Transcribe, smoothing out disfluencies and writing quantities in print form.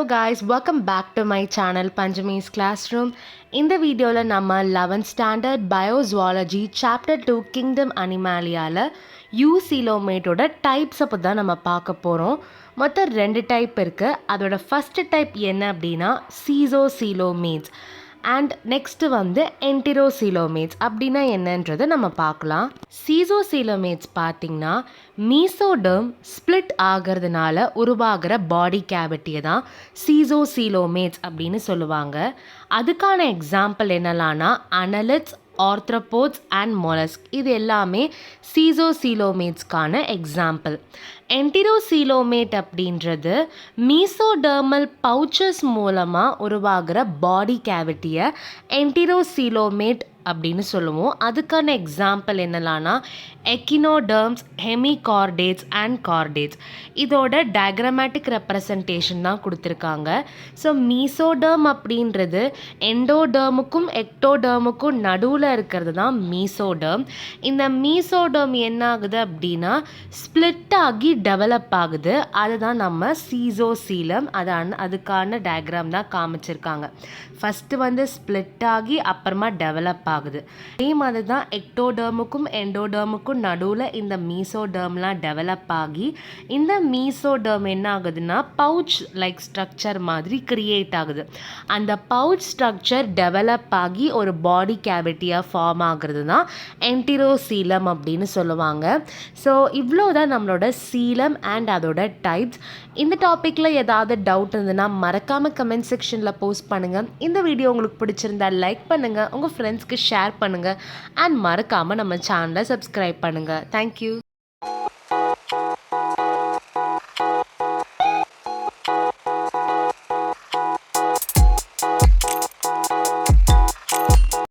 guys, welcome back to my channel Panjami's Classroom. இந்த வீடியோவில் நம்ம 11th standard biozoology chapter 2 kingdom animaliaல யூசிலோமேட்டோட டைப்ஸை பற்றி தான் நம்ம பார்க்க போகிறோம். மொத்தம் 2 டைப் இருக்குது. அதோட ஃபஸ்ட்டு டைப் என்ன அப்படின்னா சீசோசீலோமேட்ஸ் அண்ட் நெக்ஸ்ட்டு வந்து என்டிரோசீலோமேட்ஸ் அப்படின்னா என்னன்றதை நம்ம பார்க்கலாம். சீசோசீலோமேட்ஸ் பார்த்திங்கன்னா மீசோடர்ம் ஸ்ப்ளிட் ஆகிறதுனால உருவாகிற பாடி கேவிட்டியை தான் சீசோசீலோமேட்ஸ் அப்படின்னு சொல்லுவாங்க. அதுக்கான எக்ஸாம்பிள் என்னலான்னா அனலிட்ஸ், ஆர்த்ரோபோட்ஸ் அண்ட் மொலஸ்க் இது எல்லாமே சீசோசீலோமேட்ஸ்க்கான எக்ஸாம்பிள். என்டிரோசீலோமேட் அப்படின்றது மீசோடர்மல் பவுச்சஸ் மூலமாக உருவாகிற பாடி கேவிட்டியை என்டிரோசீலோமேட் அப்படின்னு சொல்லுவோம். அதுக்கான example என்னலான்னா echinoderms, hemichordates and chordates. இதோட டயக்ராமேட்டிக் ரெப்ரசன்டேஷன் தான் கொடுத்துருக்காங்க. ஸோ மீசோடர்ம் அப்படின்றது எண்டோடர்முக்கும் எக்டோடர்முக்கும் நடுவில் இருக்கிறது தான் மீசோடர்ம். இந்த மீசோடர்ம் என்ன ஆகுது அப்படின்னா ஸ்ப்ளிட் ஆகி டெவலப் ஆகுது. அதுதான் நம்ம சீசோசீலம். அதுக்கான டயக்ராம் தான் காமிச்சிருக்காங்க. ஃபஸ்ட்டு வந்து ஸ்ப்ளிட் ஆகி அப்புறமா டெவலப் ஆகுது. அதே மாதிரி தான் எக்டோடர்முக்கும் எண்டோடர்முக்கும் நடுவில் இந்த மீசோடர்ம்லாம் டெவலப் ஆகி இந்த மீசோடர்ம் என்ன ஆகுதுன்னா பவுச் லைக் ஸ்ட்ரக்சர் மாதிரி கிரியேட் ஆகுது. அந்த பவுச் ஸ்ட்ரக்சர் டெவலப் ஆகி ஒரு பாடி கேவிட்டியாக ஃபார்ம் ஆகுறது தான் என்டிரோசீலம் அப்படின்னு சொல்லுவாங்க. ஸோ இவ்வளோ தான் நம்மளோட சீலம் அண்ட் அதோட டைப்ஸ். இந்த டாப்பிக்கில் ஏதாவது டவுட் இருந்ததுன்னா மறக்காமல் கமெண்ட் செக்ஷனில் போஸ்ட் பண்ணுங்கள். இந்த வீடியோ உங்களுக்கு பிடிச்சிருந்தா லைக் பண்ணுங்கள், உங்கள் ஃப்ரெண்ட்ஸ்க்கு ஷேர் பண்ணுங்கள் அண்ட் மறக்காமல் நம்ம சேனலை சப்ஸ்கிரைப் பண்ணுங்கள். தேங்க்யூ.